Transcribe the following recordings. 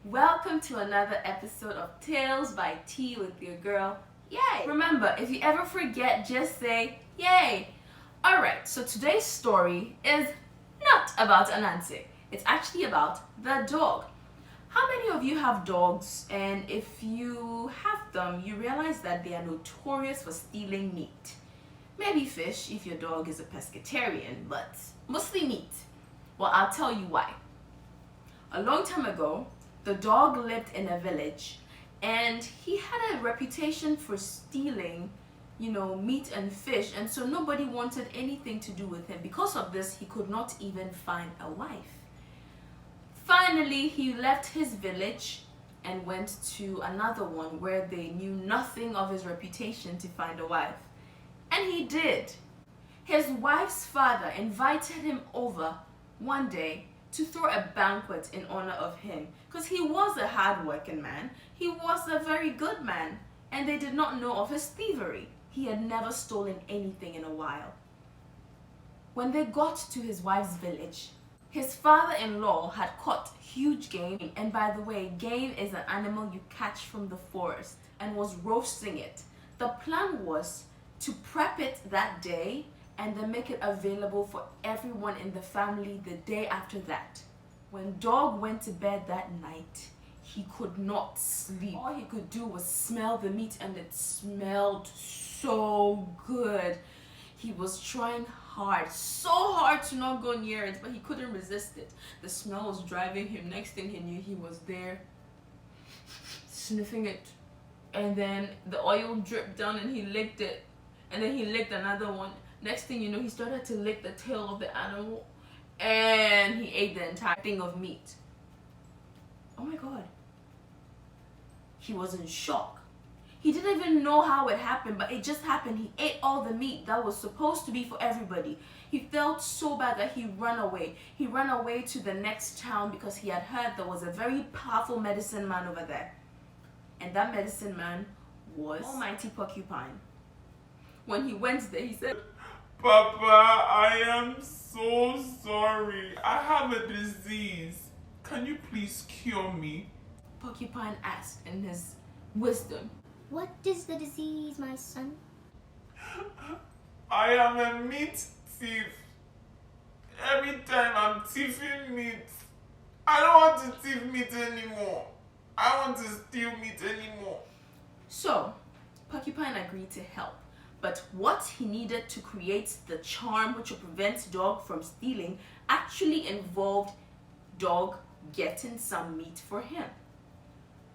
Welcome to another episode of Tales by T with your girl, Yay! Remember, if you ever forget, just say Yay! Alright, so today's story is not about Anansi. It's actually about the dog. How many of you have dogs, and if you have them, you realize that they are notorious for stealing meat? Maybe fish if your dog is a pescatarian, but mostly meat. Well, I'll tell you why. A long time ago, the dog lived in a village and he had a reputation for stealing, meat and fish, and so nobody wanted anything to do with him. Because of this, he could not even find a wife. Finally, he left his village and went to another one where they knew nothing of his reputation to find a wife. And he did. His wife's father invited him over one day to throw a banquet in honor of him, because he was a hard-working man. He was a very good man, and they did not know of his thievery. He had never stolen anything in a while. When they got to his wife's village, his father-in-law had caught huge game, and by the way, game is an animal you catch from the forest, and was roasting it. The plan was to prep it that day and then make it available for everyone in the family the day after that. When Dog went to bed that night, he could not sleep. All he could do was smell the meat, and it smelled so good. He was trying so hard to not go near it, but he couldn't resist it. The smell was driving him. Next thing he knew, he was there sniffing it, and then the oil dripped down and he licked it, and then he licked another one. Next thing you know, he started to lick the tail of the animal, and he ate the entire thing of meat. Oh my God. He was in shock. He didn't even know how it happened, but it just happened. He ate all the meat that was supposed to be for everybody. He felt so bad that he ran away. He ran away to the next town because he had heard there was a very powerful medicine man over there. And that medicine man was Almighty Porcupine. When he went there, he said, "Papa, I am so sorry. I have a disease. Can you please cure me?" Porcupine asked in his wisdom, "What is the disease, my son?" "I am a meat thief. Every time I'm thieving meat, I don't want to thief meat anymore. I want to steal meat anymore." So, Porcupine agreed to help. But what he needed to create the charm which would prevent Dog from stealing actually involved Dog getting some meat for him.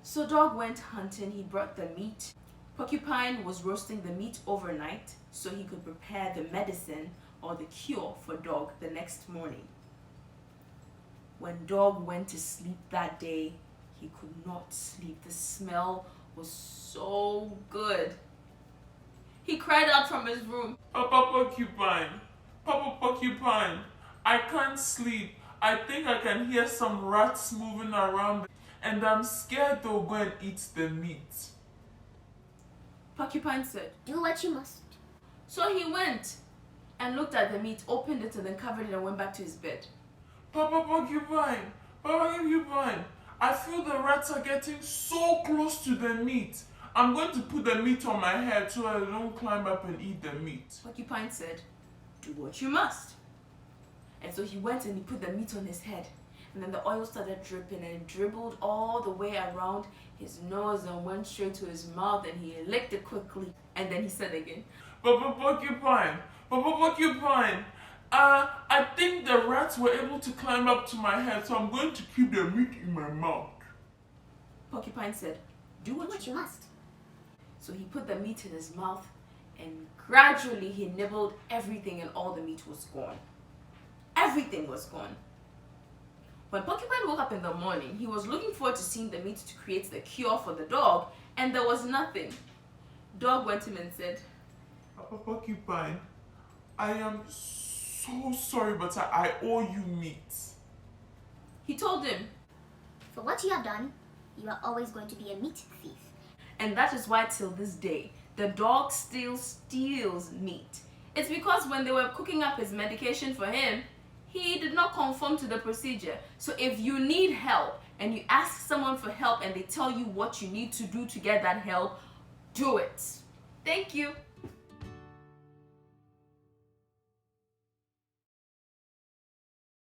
So Dog went hunting. He brought the meat. Porcupine was roasting the meat overnight so he could prepare the medicine or the cure for Dog the next morning. When Dog went to sleep that day, he could not sleep. The smell was so good. He cried out from his room, "Papa Porcupine, Papa Porcupine, I can't sleep. I think I can hear some rats moving around, and I'm scared they'll go and eat the meat." Porcupine said, "Do what you must." So he went and looked at the meat, opened it, and then covered it and went back to his bed. "Papa Porcupine, Papa Porcupine, I feel the rats are getting so close to the meat. I'm going to put the meat on my head so I don't climb up and eat the meat." Porcupine said, "Do what you must." And so he went and he put the meat on his head. And then the oil started dripping, and it dribbled all the way around his nose and went straight to his mouth, and he licked it quickly. And then he said again, "Papa Porcupine, Papa Porcupine, I think the rats were able to climb up to my head, so I'm going to keep the meat in my mouth." Porcupine said, "Do what you must." must. So he put the meat in his mouth, and gradually he nibbled everything, and all the meat was gone. Everything was gone. When Porcupine woke up in the morning, he was looking forward to seeing the meat to create the cure for the dog, and there was nothing. Dog went to him and said, "Papa Porcupine, I am so sorry, but I owe you meat." He told him, For what you have done, you are always going to be a meat thief. and that is why till this day, the dog still steals meat. It's because when they were cooking up his medication for him, he did not conform to the procedure. So if you need help and you ask someone for help and they tell you what you need to do to get that help, do it. Thank you.